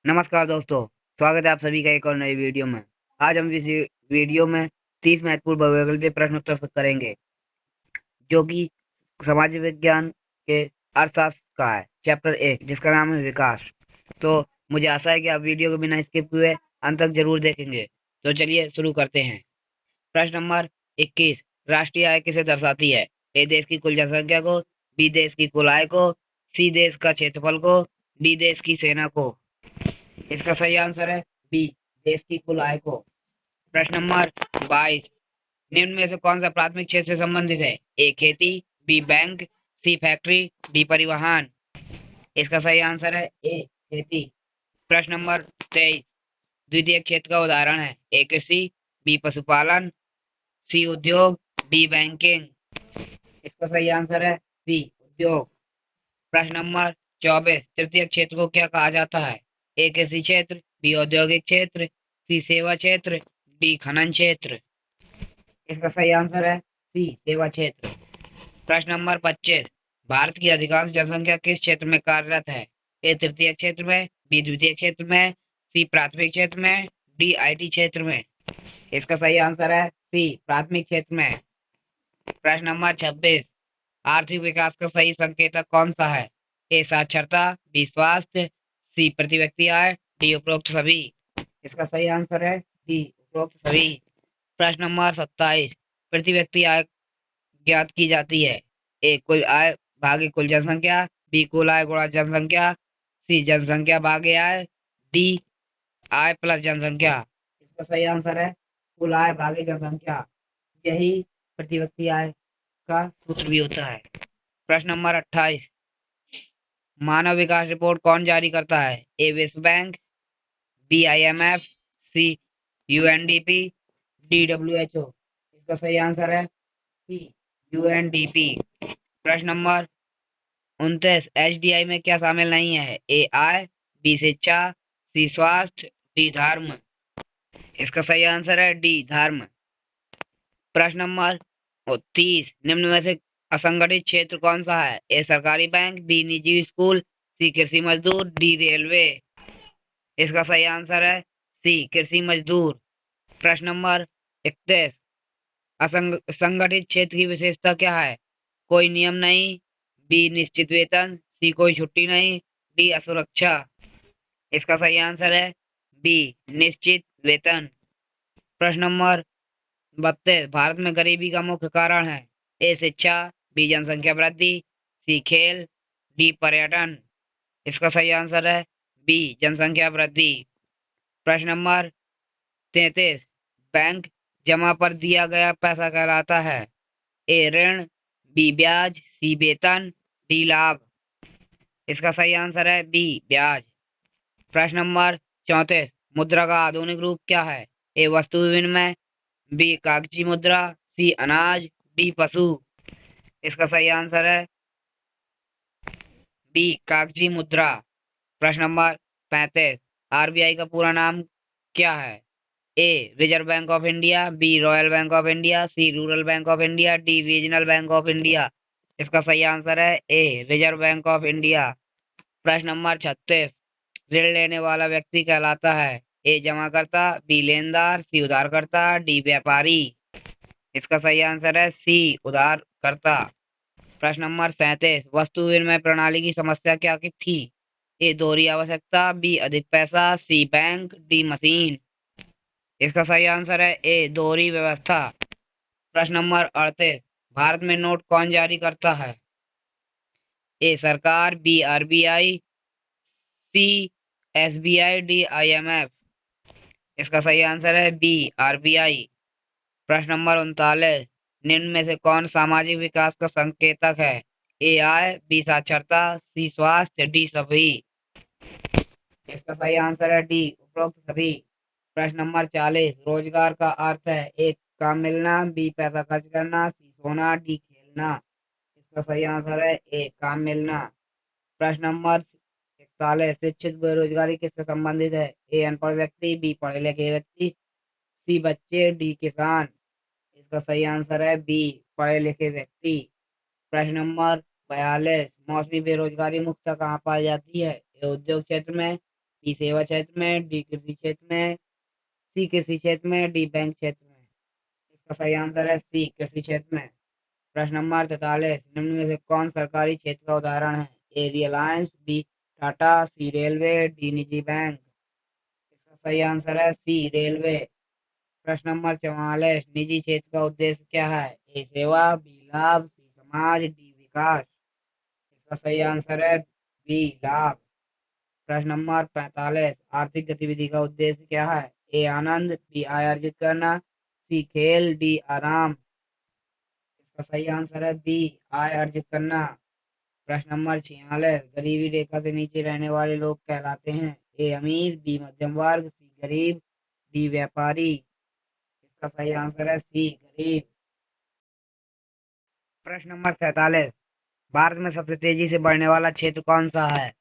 नमस्कार दोस्तों, स्वागत है आप सभी का एक और नई वीडियो में। आज हम इस वीडियो में 30 महत्वपूर्ण बहुविकल्पीय प्रश्न उत्तर करेंगे, जो कि समाज विज्ञान के अर्थशास्त्र का है, चैप्टर 1, जिसका नाम है विकास। तो मुझे आशा है कि आप वीडियो को बिना स्किप हुए अंत तक जरूर देखेंगे। तो चलिए शुरू करते हैं। प्रश्न नंबर 21, राष्ट्रीय आय किसे दर्शाती है? ए देश की कुल जनसंख्या को, बी देश की कुल आय को, सी देश का क्षेत्रफल को, डी देश की सेना को। इसका सही आंसर है बी, देश की कुल आय को। प्रश्न नंबर 22, निम्न में से कौन सा प्राथमिक क्षेत्र से संबंधित है? ए खेती, बी बैंक, सी फैक्ट्री, डी परिवहन। इसका सही आंसर है ए, खेती। प्रश्न नंबर 23, द्वितीय क्षेत्र का उदाहरण है? ए कृषि, बी पशुपालन, सी उद्योग, डी बैंकिंग। इसका सही आंसर है सी, उद्योग। प्रश्न नंबर 24, तृतीय क्षेत्र को क्या कहा जाता है? ए कृषि क्षेत्र, बी औद्योगिक क्षेत्र, सी सेवा क्षेत्र, डी खनन क्षेत्र। इसका सही आंसर है सी, सेवा क्षेत्र। प्रश्न नंबर 25, भारत की अधिकांश जनसंख्या किस क्षेत्र में कार्यरत है? ए तृतीय क्षेत्र में, बी द्वितीय क्षेत्र में, सी प्राथमिक क्षेत्र में, डी आईटी क्षेत्र में। इसका सही आंसर है सी, प्राथमिक क्षेत्र में। प्रश्न नंबर 26, आर्थिक विकास का सही संकेतक कौन सा है? ए साक्षरता, बी स्वास्थ्य, सी प्रति व्यक्ति आय, डी उपरोक्त सभी। इसका सही आंसर है डी, उपरोक्त सभी। प्रश्न नंबर 27, प्रति व्यक्ति आय ज्ञात की जाती है? ए कुल आय भागे कुल जनसंख्या, बी कुल आय गुणा जनसंख्या, सी जनसंख्या भागे आय, डी आय प्लस जनसंख्या। इसका सही आंसर है कुल आय भागे जनसंख्या। यही प्रति व्यक्ति आय का सूत्र भी होता है। प्रश्न नंबर 28, मानव विकास रिपोर्ट कौन जारी करता है? ए विश्व bank, B IMF, C UNDP, D WHO। इसका सही आंसर है सी, UNDP। प्रश्न नंबर 29, HDI में क्या शामिल नहीं है? ए आय, बी शिक्षा, सी स्वास्थ्य, डी धर्म। इसका सही आंसर है डी, धर्म। प्रश्न नंबर 30, निम्न में से असंगठित क्षेत्र कौन सा है? ए सरकारी बैंक, बी निजी स्कूल, सी कृषि मजदूर, डी रेलवे। इसका सही आंसर है सी, कृषि मजदूर। प्रश्न नंबर 31, असंगठित क्षेत्र की विशेषता क्या है? कोई नियम नहीं, बी निश्चित वेतन, सी कोई छुट्टी नहीं, डी असुरक्षा। इसका सही आंसर है बी, निश्चित वेतन। प्रश्न नंबर 32, भारत में गरीबी का मुख्य कारण है? ए शिक्षा, बी जनसंख्या वृद्धि, सी खेल, डी पर्यटन। इसका सही आंसर है बी, जनसंख्या वृद्धि। प्रश्न नंबर 33, बैंक जमा पर दिया गया पैसा कहलाता है? ए ऋण, बी ब्याज, सी वेतन, डी लाभ। इसका सही आंसर है बी, ब्याज। प्रश्न नंबर 34, मुद्रा का आधुनिक रूप क्या है? ए वस्तु विनिमय, बी कागजी मुद्रा, सी अनाज, डी पशु। इसका सही आंसर है बी, कागजी मुद्रा। प्रश्न नंबर 35, RBI का पूरा नाम क्या है? A Reserve Bank of India, B Royal Bank of India, C Rural Bank of India, D Regional Bank of India. इसका सही आंसर है A, Reserve Bank of India. प्रश्न नंबर 36, ऋण लेने वाला व्यक्ति कहलाता है? ए जमाकर्ता, बी लेनदार, सी उधारकर्ता, डी व्यापारी। इसका सही आंसर है सी, उधारकर्ता। प्रश्न नंबर 37, वस्तु विनिमय प्रणाली की समस्या क्या की थी? ए दोहरी आवश्यकता, बी अधिक पैसा, सी बैंक, डी मशीन। इसका सही आंसर है ए, दोहरी व्यवस्था। प्रश्न नंबर 38, भारत में नोट कौन जारी करता है? ए सरकार, बी RBI, सी SBI, डी IMF। इसका सही आंसर है बी, RBI। प्रश्न नंबर 39, निम्न में से कौन सामाजिक विकास का संकेतक है? ए आय, बी साक्षरता, सी स्वास्थ्य, डी सभी। इसका सही आंसर है डी, उपरोक्त सभी। प्रश्न नंबर 40, रोजगार का अर्थ है? ए काम मिलना, बी पैसा खर्च करना, सी सोना, डी खेलना। इसका सही आंसर है ए, काम मिलना। प्रश्न नंबर 41, शिक्षित बेरोजगारी किससे संबंधित है? ए अनपढ़ व्यक्ति, बी पढ़े लिखे व्यक्ति, सी बच्चे, डी किसान। इसका सही आंसर है बी, पढ़े लिखे व्यक्ति। प्रश्न नंबर 42, मौसमी बेरोजगारी मुख्यतः कहाँ पाई जाती है? ए उद्योग क्षेत्र में, बी सेवा क्षेत्र में, डी कृषि क्षेत्र में, सी कृषि क्षेत्र में, डी बैंक क्षेत्र में। इसका सही आंसर है सी कृषि क्षेत्र में। प्रश्न नंबर 43, निम्न में से कौन सरकारी क्षेत्र का उदाहरण है? ए रिलायंस, बी टाटा, सी रेलवे, डी निजी बैंक। इसका सही आंसर है सी रेलवे। प्रश्न नंबर 44, निजी क्षेत्र का उद्देश्य क्या है? ए सेवा, बी लाभ, सी समाज, डी विकास। इसका सही आंसर है बी लाभ। प्रश्न नंबर 45, आर्थिक गतिविधि का उद्देश्य क्या है? ए आनंद, बी आय अर्जित करना, सी खेल, डी आराम। इसका सही आंसर है बी आय अर्जित करना। प्रश्न नंबर 46, गरीबी रेखा से नीचे रहने वाले लोग कहलाते हैं? ए अमीर, बी मध्यम वर्ग, सी गरीब, डी व्यापारी। इसका सही आंसर है सी गरीब। प्रश्न नंबर 47, भारत में सबसे तेजी से बढ़ने वाला क्षेत्र कौन सा है?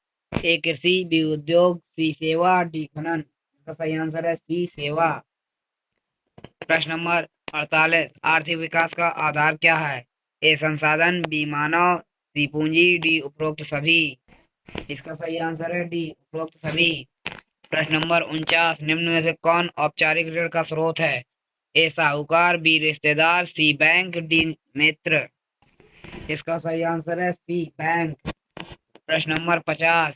ए कृषि, बी उद्योग, सी सेवा, डी खनन। इसका सही आंसर है सी सेवा। प्रश्न नंबर 48, आर्थिक विकास का आधार क्या है? ए संसाधन, बी मानव, सी पूंजी, डी उपरोक्त सभी। इसका सही आंसर है डी उपरोक्त सभी। प्रश्न नंबर 49, निम्न में से कौन औपचारिक ऋण का स्रोत है? ए साहूकार, बी रिश्तेदार, सी बैंक, डी मित्र। इसका सही आंसर है सी बैंक। प्रश्न नंबर 50,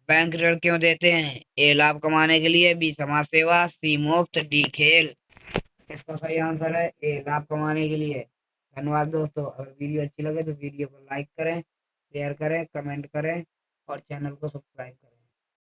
बैंक ऋण क्यों देते हैं? ए लाभ कमाने के लिए, बी समाज सेवा, सी मुफ्त, डी खेल। इसका सही आंसर है ए लाभ कमाने के लिए। धन्यवाद दोस्तों। अगर वीडियो अच्छी लगे तो वीडियो को लाइक करें, शेयर करें, कमेंट करें और चैनल को सब्सक्राइब करें।